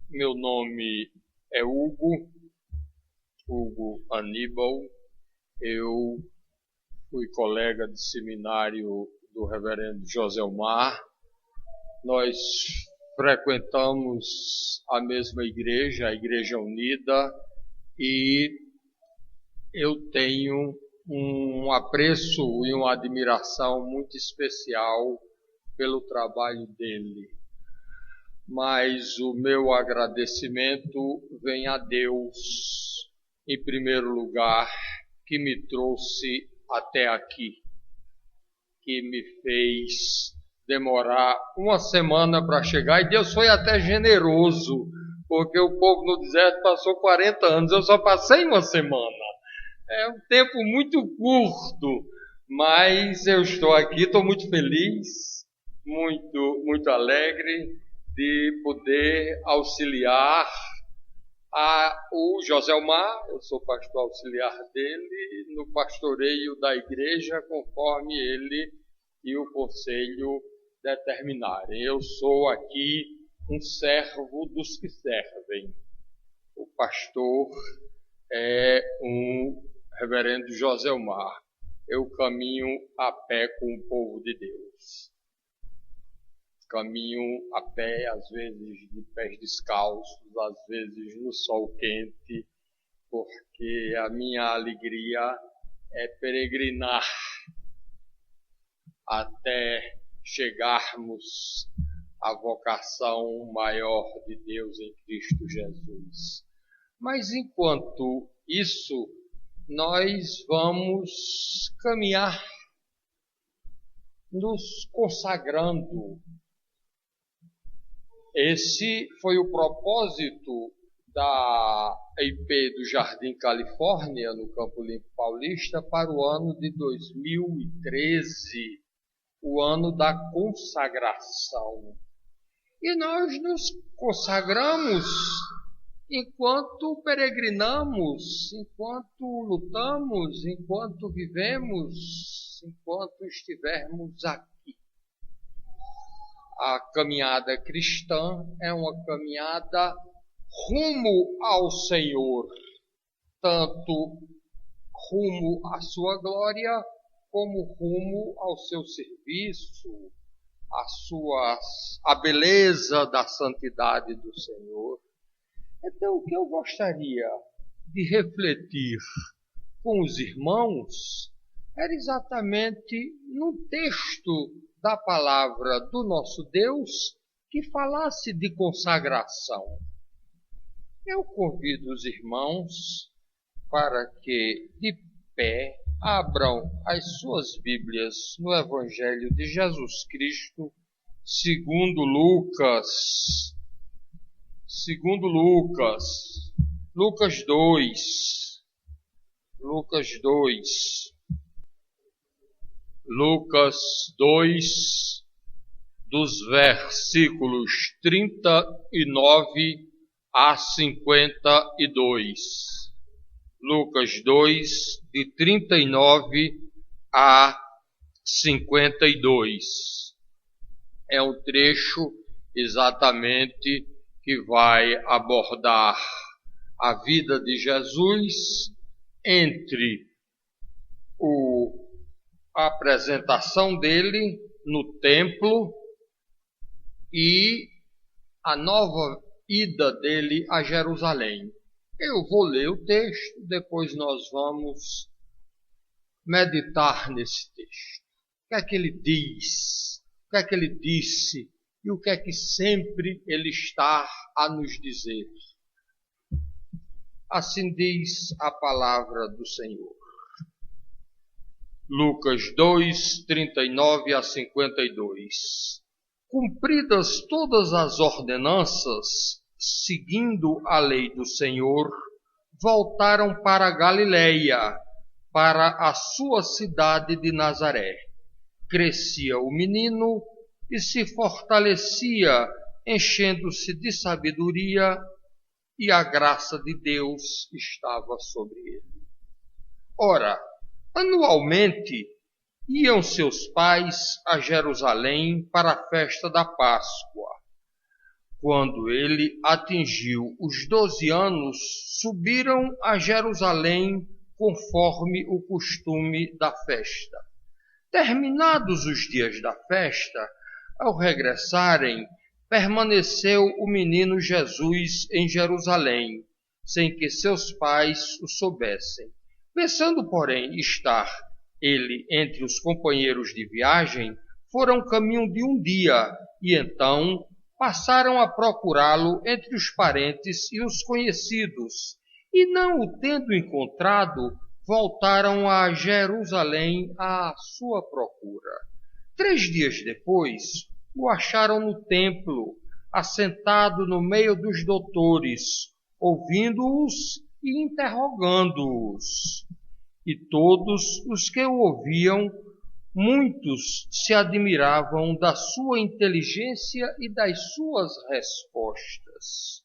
Meu nome é Hugo Aníbal. Eu fui colega de seminário do reverendo Joselmar. Nós frequentamos a mesma igreja, a Igreja Unida, e eu tenho um apreço e uma admiração muito especial pelo trabalho dele. Mas o meu agradecimento vem a Deus, em primeiro lugar, que me trouxe até aqui, que me fez demorar uma semana para chegar, e Deus foi até generoso, porque o povo no deserto passou 40 anos, eu só passei uma semana. É um tempo muito curto, mas eu estou aqui, estou muito feliz, muito alegre de poder auxiliar o Joselmar. Eu sou pastor auxiliar dele, no pastoreio da igreja, conforme ele e o conselho determinarem. Eu sou aqui um servo dos que servem. O pastor é um reverendo Joselmar. Eu caminho a pé com o povo de Deus. Caminho a pé, às vezes de pés descalços, às vezes no sol quente, porque a minha alegria é peregrinar até chegarmos à vocação maior de Deus em Cristo Jesus. Mas enquanto isso, nós vamos caminhar, nos consagrando. Esse foi o propósito da IP do Jardim Califórnia, no Campo Limpo Paulista, para o ano de 2013, o ano da consagração. E nós nos consagramos enquanto peregrinamos, enquanto lutamos, enquanto vivemos, enquanto estivermos aqui. A caminhada cristã é uma caminhada rumo ao Senhor, tanto rumo à sua glória, como rumo ao seu serviço, a beleza da santidade do Senhor. Então, o que eu gostaria de refletir com os irmãos era exatamente no texto da palavra do nosso Deus que falasse de consagração. Eu convido os irmãos para que, de pé, abram as suas Bíblias no Evangelho de Jesus Cristo, segundo Lucas. Lucas 2. Lucas 2, dos versículos 39 a 52. Lucas 2, de 39 a 52. É um trecho exatamente que vai abordar a vida de Jesus entre a apresentação dele no templo e a nova ida dele a Jerusalém. Eu vou ler o texto, depois nós vamos meditar nesse texto. O que é que ele diz? O que é que ele disse? E o que é que sempre ele está a nos dizer? Assim diz a palavra do Senhor. Lucas 2, 39 a 52. Cumpridas todas as ordenanças, seguindo a lei do Senhor, voltaram para Galiléia, para a sua cidade de Nazaré. Crescia o menino e se fortalecia, enchendo-se de sabedoria, e a graça de Deus estava sobre ele. Ora, anualmente iam seus pais a Jerusalém para a festa da Páscoa. Quando ele atingiu os 12 anos, subiram a Jerusalém conforme o costume da festa. Terminados os dias da festa, ao regressarem, permaneceu o menino Jesus em Jerusalém, sem que seus pais o soubessem. Pensando, porém, estar ele entre os companheiros de viagem, foram caminho de um dia, e então passaram a procurá-lo entre os parentes e os conhecidos, e não o tendo encontrado, voltaram a Jerusalém à sua procura. 3 dias depois, o acharam no templo, assentado no meio dos doutores, ouvindo-os e interrogando-os. E todos os que o ouviam, muitos se admiravam da sua inteligência e das suas respostas.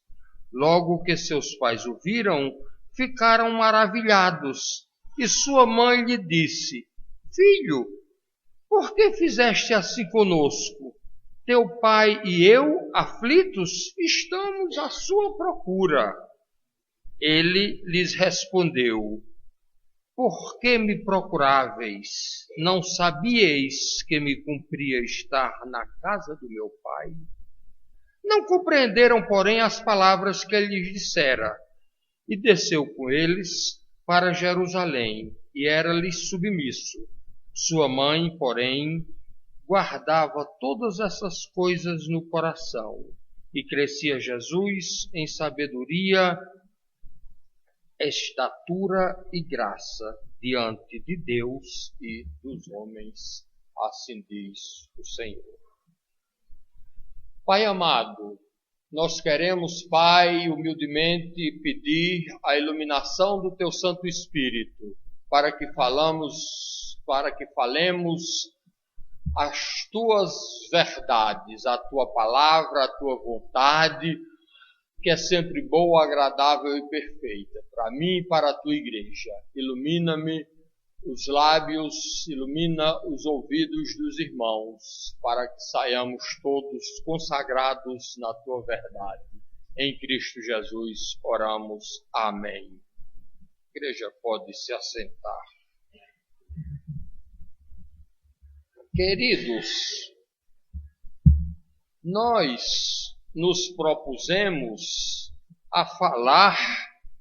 Logo que seus pais o viram, ficaram maravilhados, e sua mãe lhe disse: Filho, por que fizeste assim conosco? Teu pai e eu, aflitos, estamos à sua procura. Ele lhes respondeu: Por que me procuráveis? Não sabíeis que me cumpria estar na casa do meu pai? Não compreenderam, porém, as palavras que ele lhes dissera, e desceu com eles para Jerusalém, e era-lhes submisso. Sua mãe, porém, guardava todas essas coisas no coração, e crescia Jesus em sabedoria, estatura e graça diante de Deus e dos homens, assim diz o Senhor. Pai amado, nós queremos, Pai, humildemente pedir a iluminação do Teu Santo Espírito, para que falemos as Tuas verdades, a Tua palavra, a Tua vontade, que é sempre boa, agradável e perfeita, para mim e para a Tua igreja. Ilumina-me os lábios, ilumina os ouvidos dos irmãos, para que saiamos todos consagrados na Tua verdade. Em Cristo Jesus oramos. Amém. A igreja pode se assentar. Queridos, nós nos propusemos a falar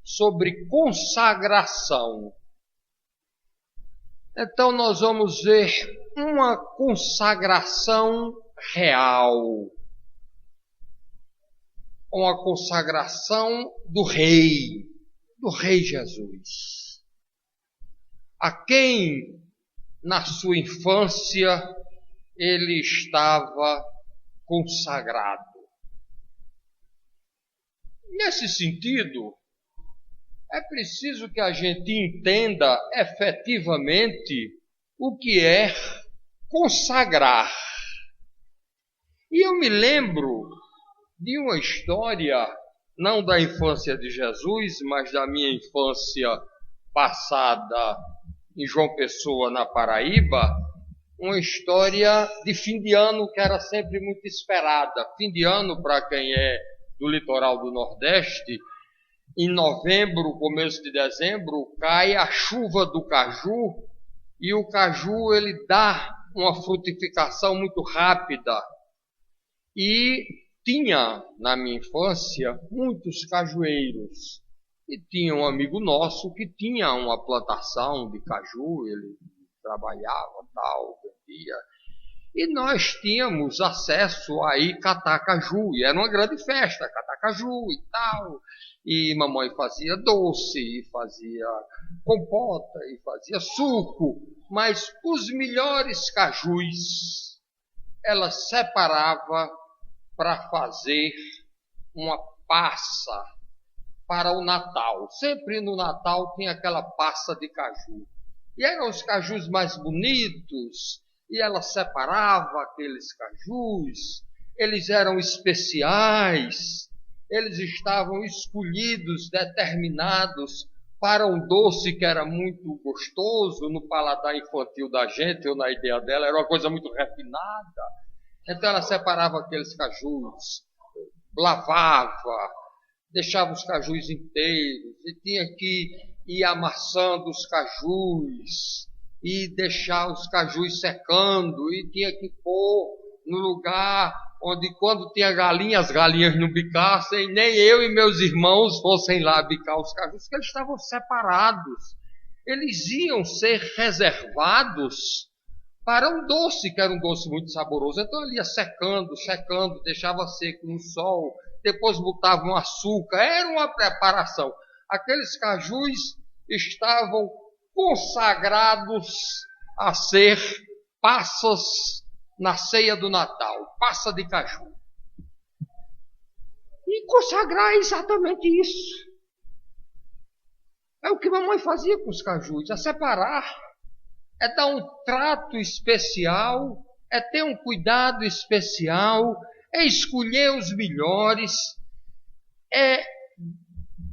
sobre consagração. Então nós vamos ver uma consagração real, uma consagração do Rei Jesus, a quem na sua infância ele estava consagrado. Nesse sentido, é preciso que a gente entenda efetivamente o que é consagrar. E eu me lembro de uma história, não da infância de Jesus, mas da minha infância passada em João Pessoa, na Paraíba, uma história de fim de ano que era sempre muito esperada. Fim de ano, para quem é do litoral do Nordeste, em novembro, começo de dezembro, cai a chuva do caju, e o caju ele dá uma frutificação muito rápida. E tinha, na minha infância, muitos cajueiros. E tinha um amigo nosso que tinha uma plantação de caju, ele trabalhava, tal, vendia. E nós tínhamos acesso a ir catar caju, e era uma grande festa, catar caju e tal. E mamãe fazia doce, e fazia compota, e fazia suco. Mas os melhores cajus, ela separava para fazer uma passa para o Natal. Sempre no Natal tinha aquela passa de caju. E eram os cajus mais bonitos, e ela separava aqueles cajus, eles eram especiais, eles estavam escolhidos, determinados para um doce que era muito gostoso no paladar infantil da gente, ou na ideia dela, era uma coisa muito refinada. Então ela separava aqueles cajus lavava, deixava os cajus inteiros, e tinha que ir amassando os cajus, e deixar os cajus secando, e tinha que pôr no lugar onde, quando tinha galinha, as galinhas não bicassem, nem eu e meus irmãos fossem lá bicar os cajus, porque eles estavam separados. Eles iam ser reservados para um doce, que era um doce muito saboroso. Então ele ia secando, deixava seco no sol, depois botava um açúcar, era uma preparação. Aqueles cajus estavam consagrados a ser passas na ceia do Natal, passa de caju. E consagrar é exatamente isso. É o que mamãe fazia com os cajus, é separar, é dar um trato especial, é ter um cuidado especial, é escolher os melhores, é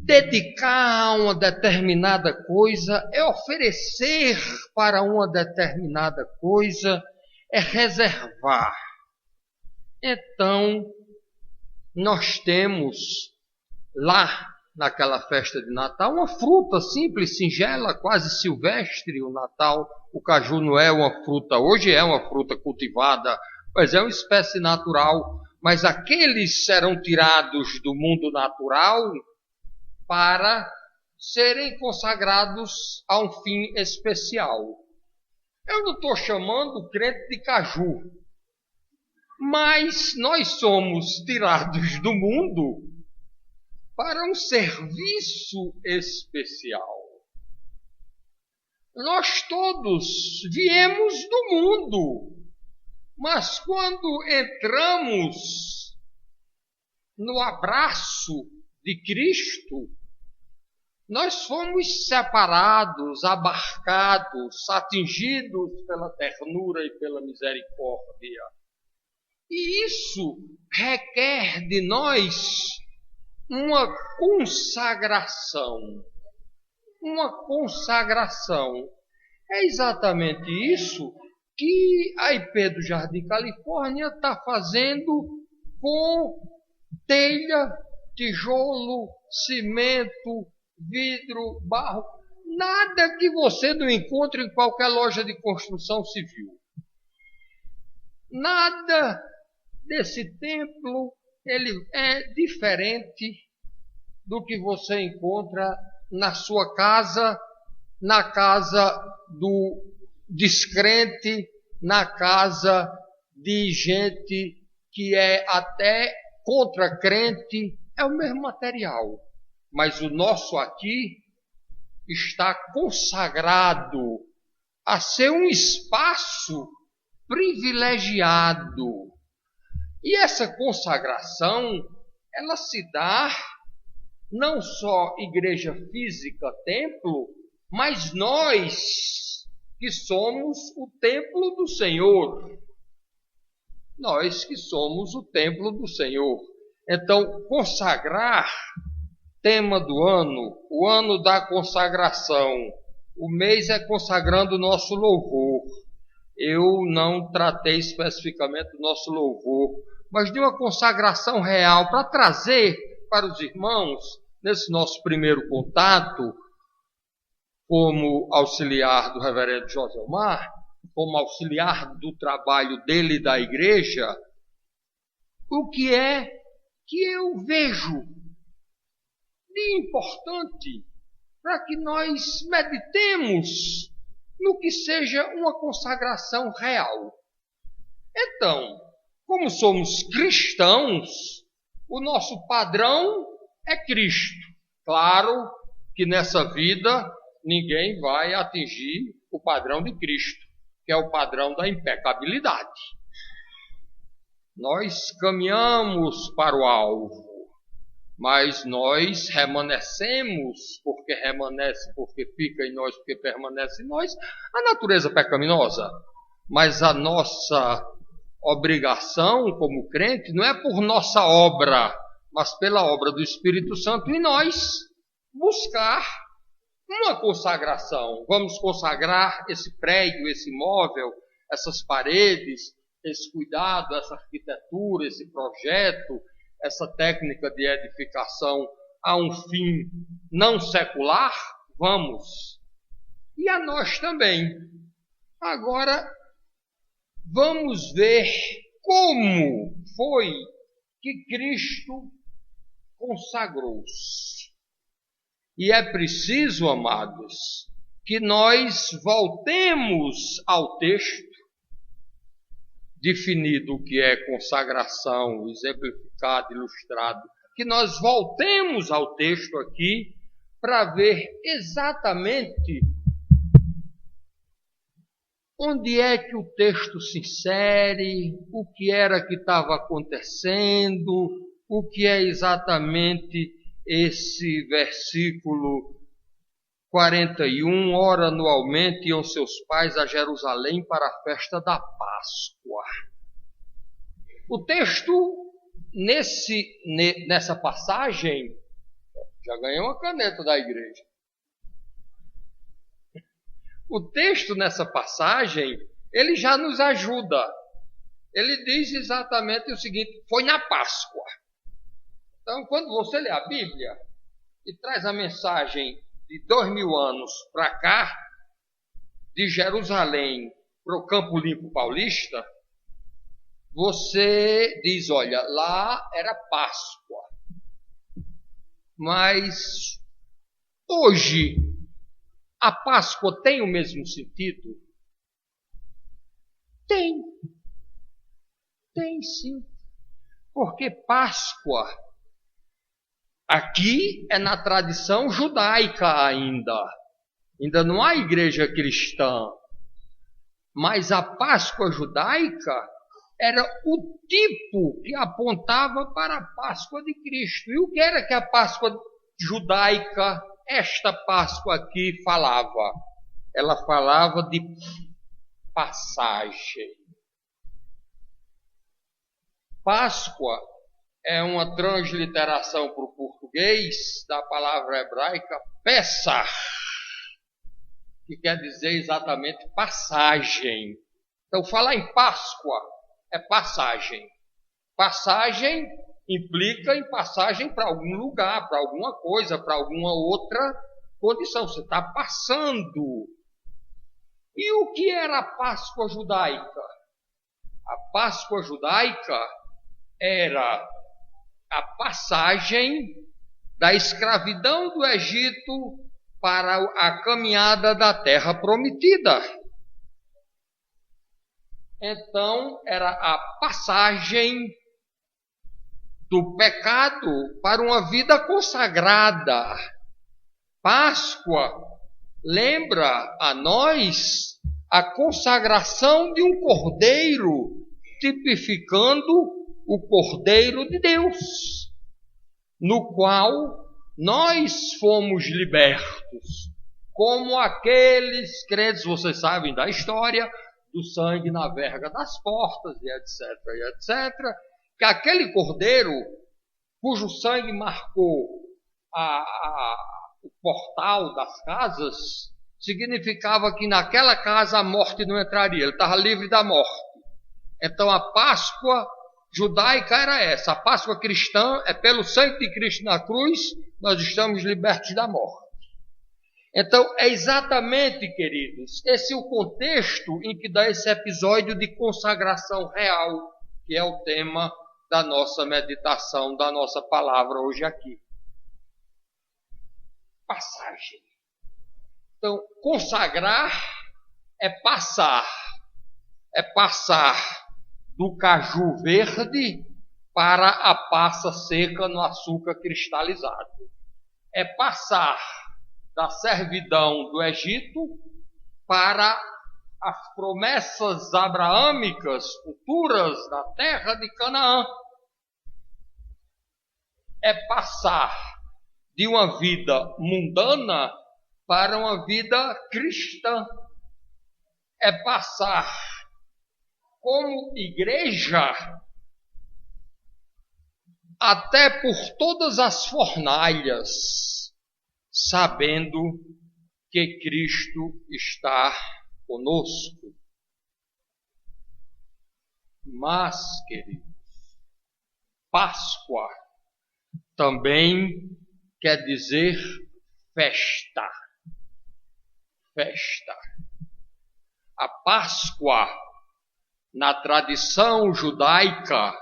dedicar a uma determinada coisa, é oferecer para uma determinada coisa, é reservar. Então, nós temos lá, naquela festa de Natal, uma fruta simples, singela, quase silvestre. O Natal, o caju não é uma fruta, hoje é uma fruta cultivada, mas é uma espécie natural. Mas aqueles serão tirados do mundo natural para serem consagrados a um fim especial. Eu não estou chamando o crente de caju, mas nós somos tirados do mundo para um serviço especial. Nós todos viemos do mundo, mas quando entramos no abraço de Cristo, nós fomos separados, abarcados, atingidos pela ternura e pela misericórdia. E isso requer de nós uma consagração. Uma consagração. É exatamente isso que a IP do Jardim Califórnia está fazendo com telha, tijolo, cimento, vidro, barro. Nada que você não encontre em qualquer loja de construção civil. Nada desse templo, ele é diferente do que você encontra na sua casa, na casa do descrente, na casa de gente que é até contra crente, é o mesmo material. Mas o nosso aqui está consagrado a ser um espaço privilegiado. E essa consagração, ela se dá não só igreja física, templo, mas nós que somos o templo do Senhor. Nós que somos o templo do Senhor. Então, consagrar, tema do ano, o ano da consagração. O mês é consagrando o nosso louvor. Eu não tratei especificamente do nosso louvor, mas de uma consagração real para trazer para os irmãos, nesse nosso primeiro contato, como auxiliar do reverendo Joselmar, como auxiliar do trabalho dele e da igreja, o que é que eu vejo de importante para que nós meditemos no que seja uma consagração real. Então, como somos cristãos, o nosso padrão é Cristo. Claro que nessa vida ninguém vai atingir o padrão de Cristo, que é o padrão da impecabilidade. Nós caminhamos para o alvo, mas nós remanescemos, porque fica em nós, porque permanece em nós, a natureza pecaminosa. Mas a nossa obrigação como crente não é por nossa obra, mas pela obra do Espírito Santo em nós, buscar uma consagração. Vamos consagrar esse prédio, esse imóvel, essas paredes, esse cuidado, essa arquitetura, esse projeto, essa técnica de edificação a um fim não secular? Vamos. E a nós também. Agora, vamos ver como foi que Cristo consagrou-se. E é preciso, amados, que nós voltemos ao texto, definido o que é consagração, exemplificado, ilustrado, que nós voltemos ao texto aqui para ver exatamente onde é que o texto se insere, o que era que estava acontecendo, o que é exatamente esse versículo 41, ora anualmente iam seus pais a Jerusalém para a festa da Páscoa. O texto, nessa passagem, já ganhei uma caneta da igreja. O texto nessa passagem, ele já nos ajuda. Ele diz exatamente o seguinte: foi na Páscoa. Então, quando você lê a Bíblia e traz a mensagem de 2000 anos para cá, de Jerusalém para o Campo Limpo Paulista, você diz, olha, lá era Páscoa. Mas hoje a Páscoa tem o mesmo sentido? Tem. Tem sim. Porque Páscoa aqui é na tradição judaica ainda. Ainda não há igreja cristã. Mas a Páscoa judaica era o tipo que apontava para a Páscoa de Cristo. E o que era que a Páscoa judaica, esta Páscoa aqui, falava? Ela falava de passagem. Páscoa é uma transliteração para o português da palavra hebraica Pessah, que quer dizer exatamente passagem. Então, falar em Páscoa é passagem. Passagem implica em passagem para algum lugar, para alguma coisa, para alguma outra condição. Você está passando. E o que era a Páscoa judaica? A Páscoa judaica era a passagem da escravidão do Egito para a caminhada da terra prometida. Então, era a passagem do pecado para uma vida consagrada. Páscoa lembra a nós a consagração de um cordeiro, tipificando o Cordeiro de Deus, no qual nós fomos libertos, como aqueles crentes, vocês sabem da história, do sangue na verga das portas, e etc, que aquele cordeiro, cujo sangue marcou o portal das casas, significava que naquela casa a morte não entraria, ele estava livre da morte. Então a Páscoa judaica era essa, a Páscoa cristã é pelo sangue de Cristo na cruz, nós estamos libertos da morte. Então, é exatamente, queridos, esse é o contexto em que dá esse episódio de consagração real, que é o tema da nossa meditação, da nossa palavra hoje aqui. Passagem. Então, consagrar é passar do caju verde para a passa seca no açúcar cristalizado. É passar da servidão do Egito para as promessas abraâmicas futuras da terra de Canaã. É passar de uma vida mundana para uma vida cristã. É passar como igreja até por todas as fornalhas, sabendo que Cristo está conosco. Mas, queridos, Páscoa também quer dizer festa. Festa. A Páscoa, na tradição judaica,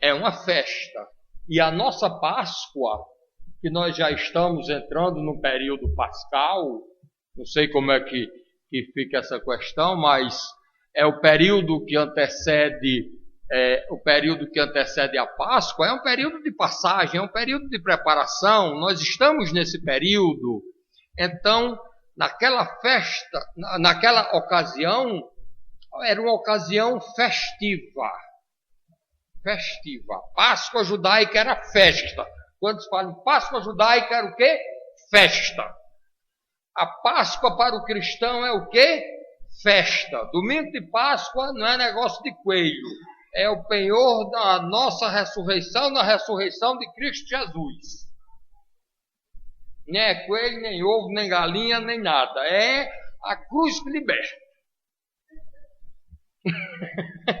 é uma festa. E a nossa Páscoa, que nós já estamos entrando no período pascal, não sei como é que fica essa questão, mas é o período que antecede a Páscoa, é um período de passagem, é um período de preparação. Nós estamos nesse período. Então, naquela festa, naquela ocasião, era uma ocasião festiva. Festiva. Páscoa judaica era festa. Quando se fala em Páscoa judaica, era o quê? Festa. A Páscoa para o cristão é o quê? Festa. Domingo de Páscoa não é negócio de coelho. É o penhor da nossa ressurreição, na ressurreição de Cristo Jesus. Nem é coelho, nem ovo, nem galinha, nem nada. É a cruz que liberta. É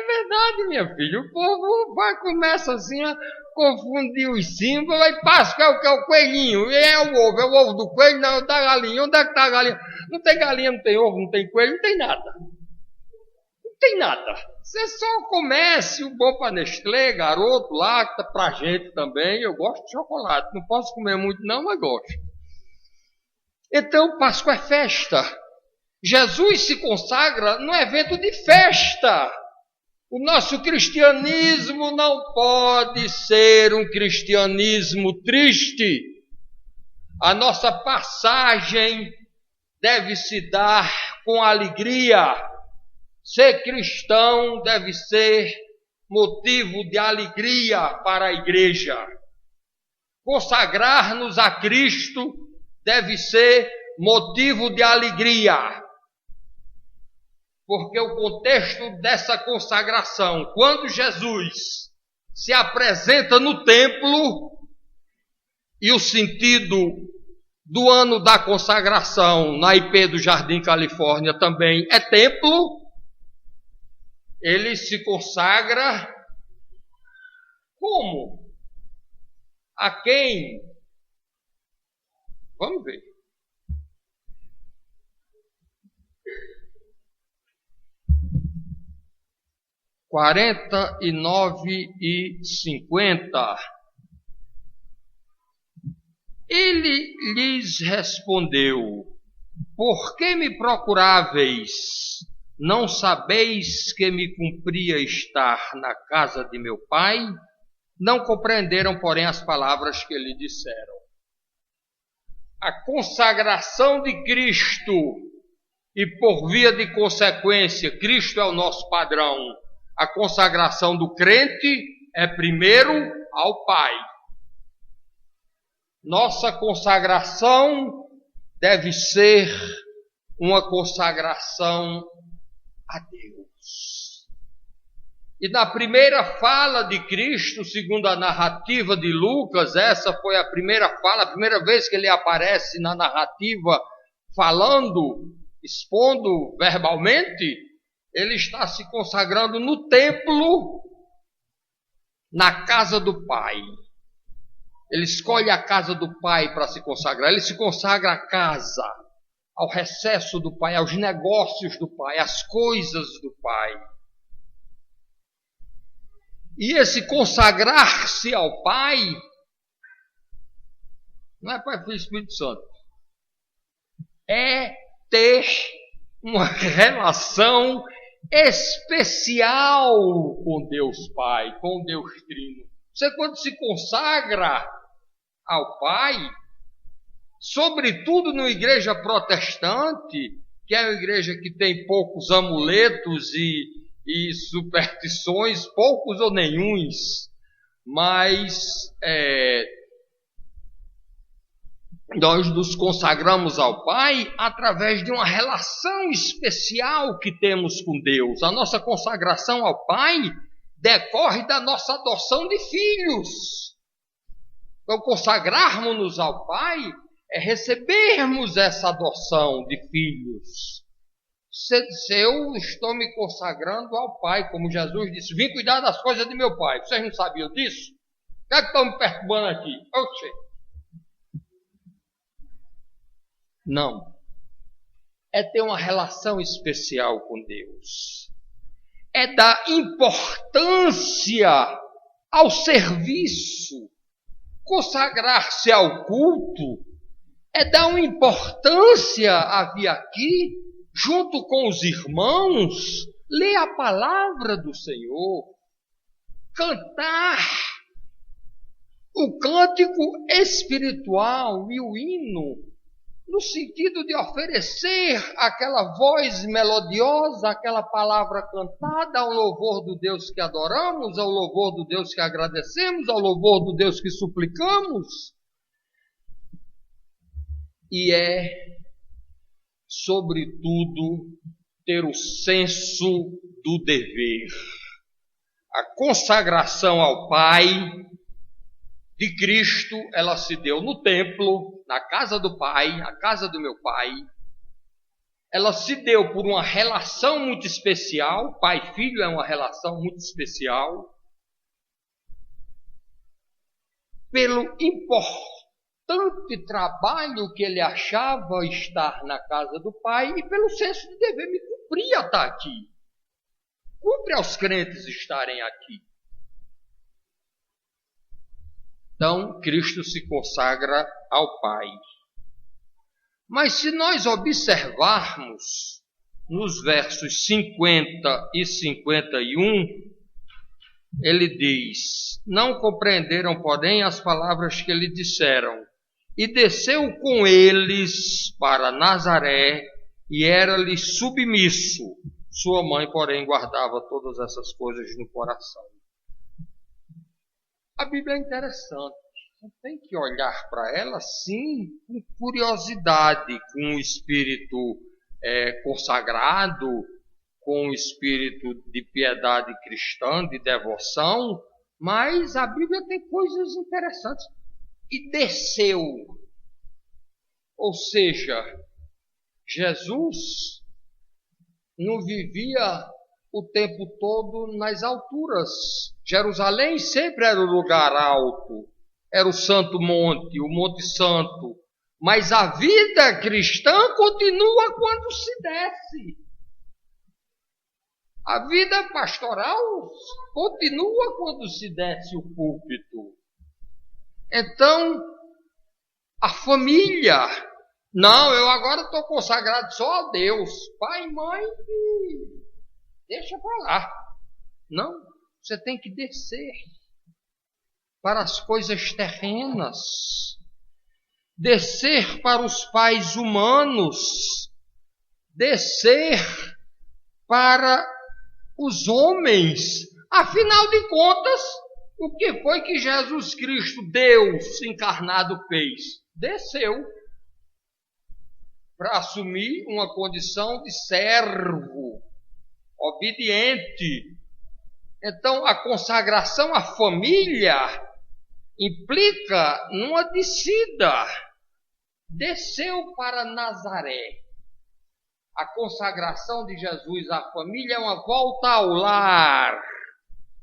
verdade, minha filha. O povo começa assim a confundir os símbolos. Aí Páscoa é o que? É o coelhinho. E é o ovo do coelho, não, da galinha. Onde é que está a galinha? Não tem galinha, não tem ovo, não tem coelho, não tem nada. Não tem nada. Você só comece o bom para Nestlé, garoto, lacta, pra gente também. Eu gosto de chocolate. Não posso comer muito não, mas gosto. Então, Páscoa é festa. Jesus se consagra num evento de festa. O nosso cristianismo não pode ser um cristianismo triste. A nossa passagem deve se dar com alegria. Ser cristão deve ser motivo de alegria para a igreja. Consagrar-nos a Cristo deve ser motivo de alegria. Porque o contexto dessa consagração, quando Jesus se apresenta no templo, e o sentido do ano da consagração na IP do Jardim Califórnia também é templo, ele se consagra como? A quem? Vamos ver. (49:50). Ele lhes respondeu: por que me procuráveis? Não sabeis que me cumpria estar na casa de meu pai? Não compreenderam, porém, as palavras que lhe disseram. A consagração de Cristo, e por via de consequência, Cristo é o nosso padrão. A consagração do crente é primeiro ao Pai. Nossa consagração deve ser uma consagração a Deus. E na primeira fala de Cristo, segundo a narrativa de Lucas, essa foi a primeira fala, a primeira vez que ele aparece na narrativa falando, expondo verbalmente. Ele está se consagrando no templo, na casa do Pai. Ele escolhe a casa do Pai para se consagrar. Ele se consagra à casa, ao recesso do Pai, aos negócios do Pai, às coisas do Pai. E esse consagrar-se ao Pai não é Pai, Filho e Espírito Santo. É ter uma relação especial com Deus Pai, com Deus Trino. Você, quando se consagra ao Pai, sobretudo na igreja protestante, que é uma igreja que tem poucos amuletos e superstições, poucos ou nenhuns, mas nós nos consagramos ao Pai através de uma relação especial que temos com Deus. A nossa consagração ao Pai decorre da nossa adoção de filhos. Então, consagrarmos-nos ao Pai é recebermos essa adoção de filhos. Se eu estou me consagrando ao Pai, como Jesus disse, vim cuidar das coisas de meu Pai. Vocês não sabiam disso? O que é que estão me perturbando aqui? Oxê. Não. É ter uma relação especial com Deus. É dar importância ao serviço. Consagrar-se ao culto é dar uma importância a vir aqui, junto com os irmãos, ler a palavra do Senhor, cantar o cântico espiritual e o hino, no sentido de oferecer aquela voz melodiosa, aquela palavra cantada ao louvor do Deus que adoramos, ao louvor do Deus que agradecemos, ao louvor do Deus que suplicamos. E é, sobretudo, ter o senso do dever. A consagração ao Pai de Cristo, ela se deu no templo, na casa do Pai, a casa do meu Pai. Ela se deu por uma relação muito especial. Pai e filho é uma relação muito especial. Pelo importante trabalho que ele achava estar na casa do Pai e pelo senso de dever. Me cumpria estar aqui. Cumpre aos crentes estarem aqui. Então, Cristo se consagra ao Pai. Mas se nós observarmos nos versos 50 e 51, ele diz: não compreenderam, porém, as palavras que lhe disseram. E desceu com eles para Nazaré e era-lhe submisso. Sua mãe, porém, guardava todas essas coisas no coração. A Bíblia é interessante. Você tem que olhar para ela, sim, com curiosidade, com o espírito consagrado, com o espírito de piedade cristã, de devoção, mas a Bíblia tem coisas interessantes. E desceu, ou seja, Jesus não vivia o tempo todo nas alturas. Jerusalém sempre era o lugar alto, era o Santo Monte, o Monte Santo. Mas a vida cristã continua quando se desce. A vida pastoral continua quando se desce o púlpito. Então, a família, não, eu agora estou consagrado só a Deus. Pai e mãe, deixa para lá. Não, você tem que descer para as coisas terrenas. Descer para os pais humanos. Descer para os homens. Afinal de contas, o que foi que Jesus Cristo, Deus encarnado, fez? Desceu para assumir uma condição de servo, obediente. Então, a consagração à família implica numa descida. Desceu para Nazaré. A consagração de Jesus à família é uma volta ao lar.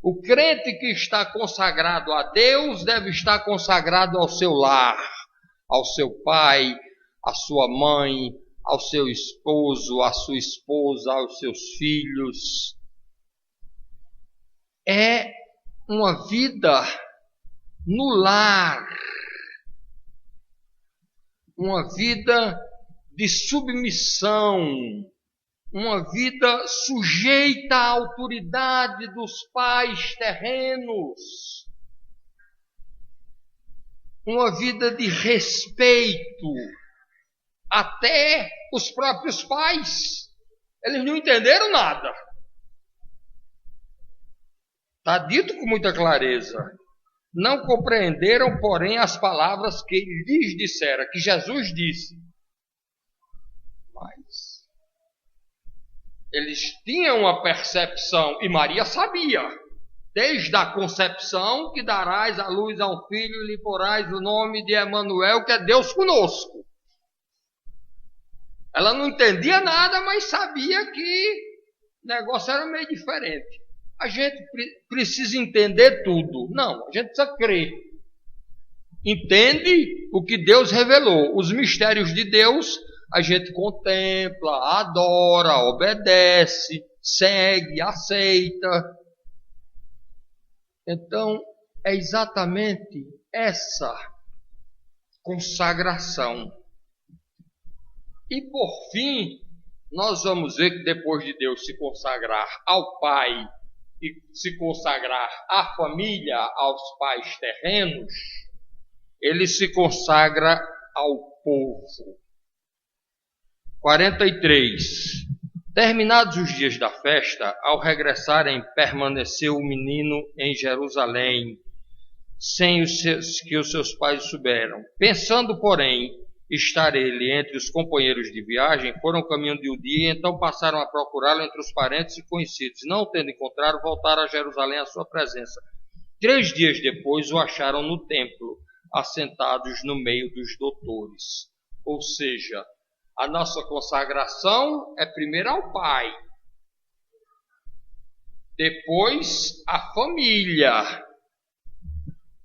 O crente que está consagrado a Deus deve estar consagrado ao seu lar, ao seu pai, à sua mãe, ao seu esposo, à sua esposa, aos seus filhos. É uma vida no lar, uma vida de submissão, uma vida sujeita à autoridade dos pais terrenos, uma vida de respeito até os próprios pais. Eles não entenderam nada. Está dito com muita clareza. Não compreenderam, porém, as palavras que lhes dissera, que Jesus disse. Mas eles tinham uma percepção, e Maria sabia, desde a concepção, que darás à luz a um filho e lhe porás o nome de Emanuel, que é Deus conosco. Ela não entendia nada, mas sabia que o negócio era meio diferente. A gente precisa entender tudo. Não, a gente precisa crer. Entende o que Deus revelou. Os mistérios de Deus a gente contempla, adora, obedece, segue, aceita. Então, é exatamente essa consagração. E por fim, nós vamos ver que depois de Deus se consagrar ao Pai e se consagrar à família, aos pais terrenos, ele se consagra ao povo. 43. Terminados os dias da festa, ao regressarem, permaneceu o menino em Jerusalém, sem que os seus pais souberam. Pensando, porém, estar ele entre os companheiros de viagem, foram caminhando de um dia e então passaram a procurá-lo entre os parentes e conhecidos. Não o tendo encontrado, voltaram a Jerusalém à sua presença. 3 dias depois o acharam no templo, assentados no meio dos doutores. Ou seja, a nossa consagração é primeiro ao Pai, depois à família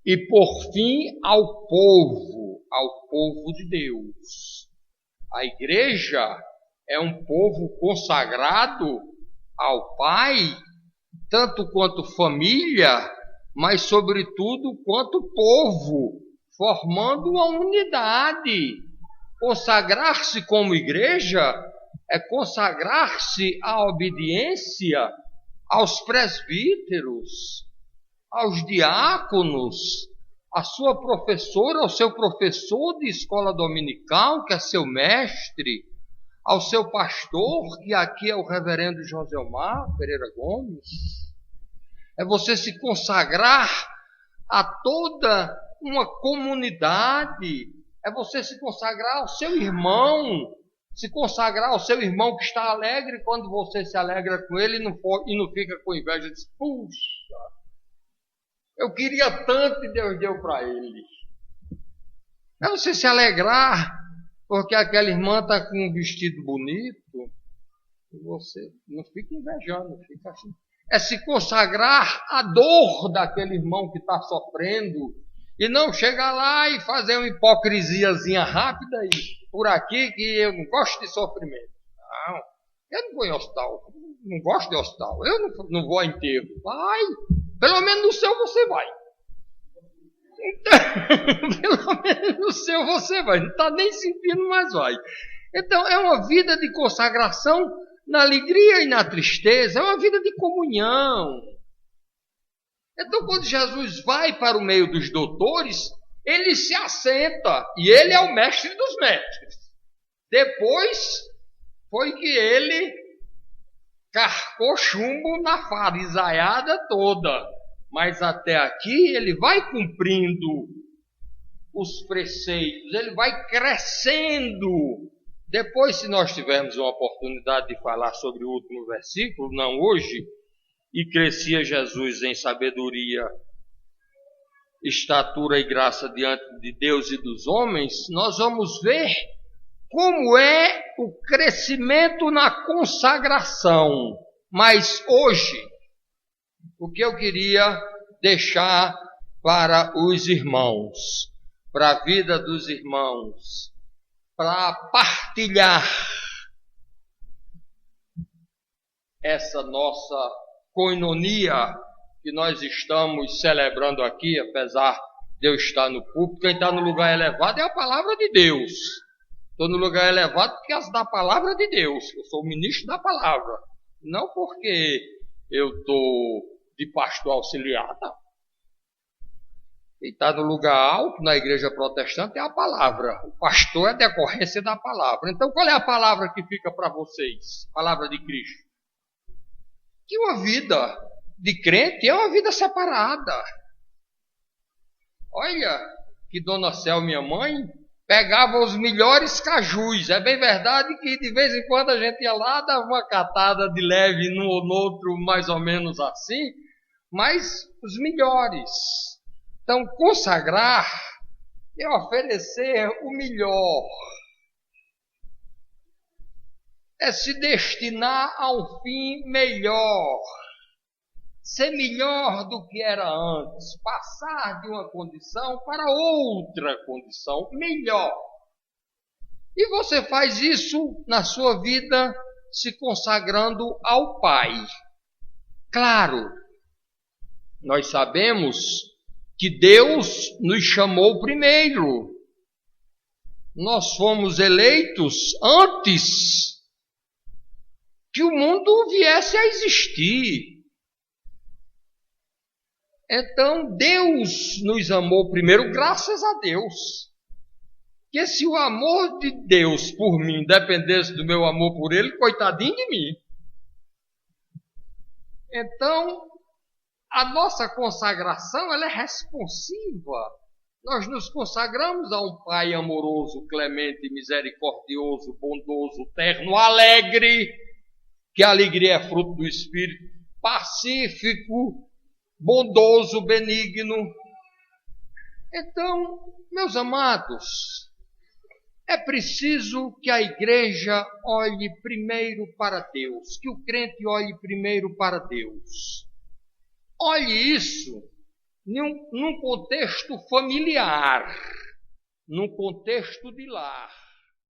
e por fim ao povo de Deus. A igreja é um povo consagrado ao Pai, tanto quanto família, mas sobretudo quanto povo, formando uma unidade. Consagrar-se como igreja é consagrar-se à obediência aos presbíteros, aos diáconos, à sua professora, ao seu professor de escola dominical, que é seu mestre, ao seu pastor, que aqui é o reverendo Joselmar Pereira Gomes. É você se consagrar a toda uma comunidade. É você se consagrar ao seu irmão, se consagrar ao seu irmão que está alegre quando você se alegra com ele e não fica com inveja. Diz, puxa, eu queria tanto e Deus deu para ele. É você se alegrar porque aquela irmã está com um vestido bonito e você não fica invejando, fica assim. É se consagrar à dor daquele irmão que está sofrendo. E não chegar lá e fazer uma hipocrisiazinha rápida e por aqui que eu não gosto de sofrimento. Não, eu não vou em hospital, não gosto de hospital, eu não vou a enterro. Vai, pelo menos no seu você vai. Então, pelo menos no seu você vai, não está nem sentindo, mas vai. Então é uma vida de consagração na alegria e na tristeza, é uma vida de comunhão. Então, quando Jesus vai para o meio dos doutores, ele se assenta, e ele é o mestre dos mestres. Depois foi que ele carcou chumbo na farisaiada toda. Mas até aqui ele vai cumprindo os preceitos, ele vai crescendo. Depois, se nós tivermos uma oportunidade de falar sobre o último versículo, não hoje, e crescia Jesus em sabedoria, estatura e graça diante de Deus e dos homens, nós vamos ver como é o crescimento na consagração. Mas hoje, o que eu queria deixar para os irmãos, para a vida dos irmãos, para partilhar essa nossa coinonia que nós estamos celebrando aqui, apesar de eu estar no púlpito. Quem está no lugar elevado é a palavra de Deus. Estou no lugar elevado porque é da palavra de Deus. Eu sou o ministro da palavra. Não porque eu estou de pastor auxiliar, não. Quem está no lugar alto, na igreja protestante, é a palavra. O pastor é decorrência da palavra. Então, qual é a palavra que fica para vocês? Palavra de Cristo. Que uma vida de crente é uma vida separada. Olha, que Dona Céu, minha mãe, pegava os melhores cajus. É bem verdade que de vez em quando a gente ia lá, dava uma catada de leve num ou no outro, mais ou menos assim, mas os melhores. Então, consagrar é oferecer o melhor. é se destinar a um fim melhor, ser melhor do que era antes, passar de uma condição para outra condição melhor. E você faz isso na sua vida se consagrando ao Pai. Claro, nós sabemos que Deus nos chamou primeiro. Nós fomos eleitos antes que o mundo viesse a existir. Então, Deus nos amou primeiro, graças a Deus. Porque se o amor de Deus por mim dependesse do meu amor por Ele, coitadinho de mim. Então, a nossa consagração ela é responsiva. Nós nos consagramos a um Pai amoroso, clemente, misericordioso, bondoso, terno, alegre, que a alegria é fruto do Espírito, pacífico, bondoso, benigno. Então, meus amados, é preciso que a igreja olhe primeiro para Deus, que o crente olhe primeiro para Deus. Olhe isso num contexto familiar, num contexto de lar.